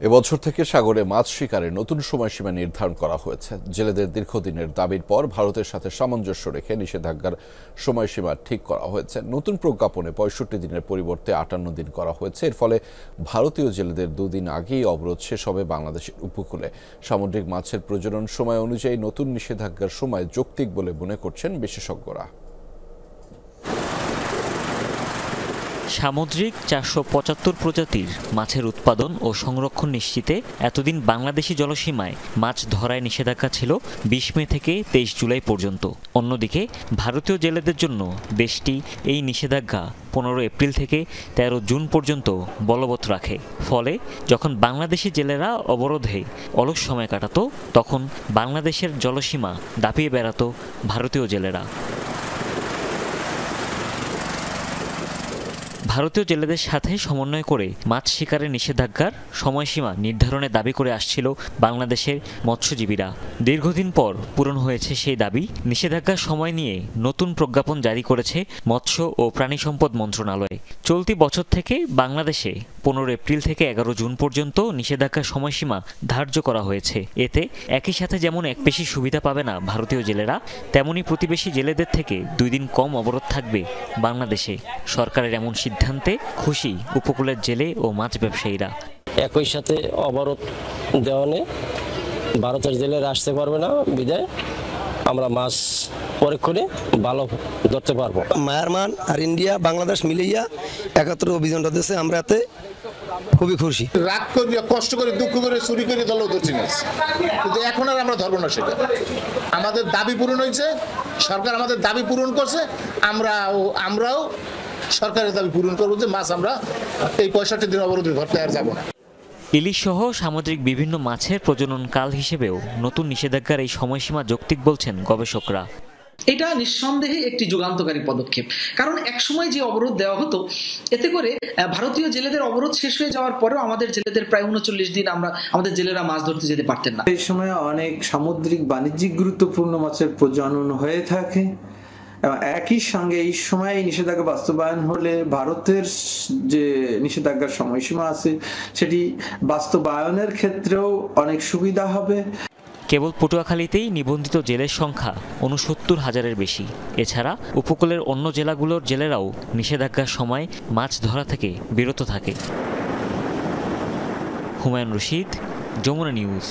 এবছর থেকে সাগরে মাছ শিকারের নতুন সময়সীমা নির্ধারণ করা হয়েছে। জেলেদের দীর্ঘদিনের দাবির পর ভারতের সাথে সামঞ্জস্য রেখে নিষেধাজ্ঞার সময়সীমা ঠিক করা হয়েছে। নতুন প্রজ্ঞাপনে ৬৫ দিনের পরিবর্তে ৫৮ দিন করা হয়েছে। এর ফলে ভারতীয় জেলেদের দুদিন আগেই অবরোধ শেষ হবে বাংলাদেশের উপকূলে। সামুদ্রিক মাছের প্রজনন সময় অনুযায়ী নতুন নিষেধাজ্ঞার সময় যৌক্তিক বলে মনে করছেন বিশেষজ্ঞরা। সামুদ্রিক ৪৭৫ প্রজাতির মাছের উৎপাদন ও সংরক্ষণ নিশ্চিতে এতদিন বাংলাদেশি জলসীমায় মাছ ধরায় নিষেধাজ্ঞা ছিল ২০ মে থেকে ২৩ জুলাই পর্যন্ত। অন্যদিকে ভারতীয় জেলেদের জন্য দেশটি এই নিষেধাজ্ঞা ১৫ এপ্রিল থেকে ১৩ জুন পর্যন্ত বলবৎ রাখে। ফলে যখন বাংলাদেশি জেলেরা অবরোধে অলস সময় কাটাতো, তখন বাংলাদেশের জলসীমা দাপিয়ে বেড়াতো ভারতীয় জেলেরা। ভারতীয় জেলেদের সাথে সমন্বয় করে মাছ শিকারের নিষেধাজ্ঞার সময়সীমা নির্ধারণের দাবি করে আসছিল বাংলাদেশের মৎস্যজীবীরা। দীর্ঘদিন পর পূরণ হয়েছে সেই দাবি। নিষেধাজ্ঞার সময় নিয়ে নতুন প্রজ্ঞাপন জারি করেছে মৎস্য ও প্রাণী সম্পদ মন্ত্রণালয়। চলতি বছর থেকে বাংলাদেশে ১৫ এপ্রিল থেকে ১১ জুন পর্যন্ত নিষেধাজ্ঞার সময়সীমা ধার্য করা হয়েছে। এতে একই সাথে যেমন এক বেশি সুবিধা পাবে না ভারতীয় জেলেরা, তেমনি প্রতিবেশী জেলেদের থেকে ২ দিন কম অবরোধ থাকবে বাংলাদেশে। সরকারের এমন সিদ্ধান্তে খুশি উপকূলের জেলে ও মাছ ব্যবসায়ীরা। একই সাথে অবরোধ দেওয়ানে ভারতের জেলেরা আসতে পারবে না, বিদায় আমরা মাছ পরীক্ষণে ভালো ধরতে পারবো। মায়ানমার আর ইন্ডিয়া বাংলাদেশ মিলিয়া ৭১ অভিযানটা দিয়েছে, আমরা এতে খুবই খুশি। রাগ করি, কষ্ট করে, দুঃখ করে, চুরি করে দলও ধরছি না, কিন্তু এখন আর আমরা ধরবো না। সেটা আমাদের দাবি পূরণ হয়েছে, সরকার আমাদের দাবি পূরণ করছে, আমরাও সরকারের দাবি পূরণ করবো যে মাছ আমরা এই ৬৫ দিন অবরোধে ধরতে আর যাবো না। ইলিশ সহ সামুদ্রিক বিভিন্ন মাছের প্রজনন কাল হিসেবেও নতুন নিষেধাজ্ঞার এই সময়সীমা যৌক্তিক বলছেন গবেষকরা। এটা নিঃসন্দেহে একটি যুগান্তকারী পদক্ষেপ, কারণ একসময় যে অবরোধ দেওয়া হতো, এতে করে ভারতীয় জেলেদের অবরোধ শেষ হয়ে যাওয়ার পরেও আমাদের জেলেদের প্রায় ৩৯ দিন আমাদের জেলেরা মাছ ধরতে যেতে পারতেন না। এই সময় অনেক সামুদ্রিক বাণিজ্যিক গুরুত্বপূর্ণ মাছের প্রজনন হয়ে থাকে এবং একই সঙ্গে এই সময় নিষেধাজ্ঞা বাস্তবায়ন হলে ভারতের যে নিষেধাজ্ঞার সময়সীমা আছে সেটি বাস্তবায়নের ক্ষেত্রেও অনেক সুবিধা হবে। কেবল পটুয়াখালীতেই নিবন্ধিত জেলের সংখ্যা ৬৯,০০০-এর বেশি। এছাড়া উপকূলের অন্য জেলাগুলোর জেলেরাও নিষেধাজ্ঞার সময় মাছ ধরা থেকে বিরত থাকে। হুমায়ুন রশিদ, যমুনা নিউজ।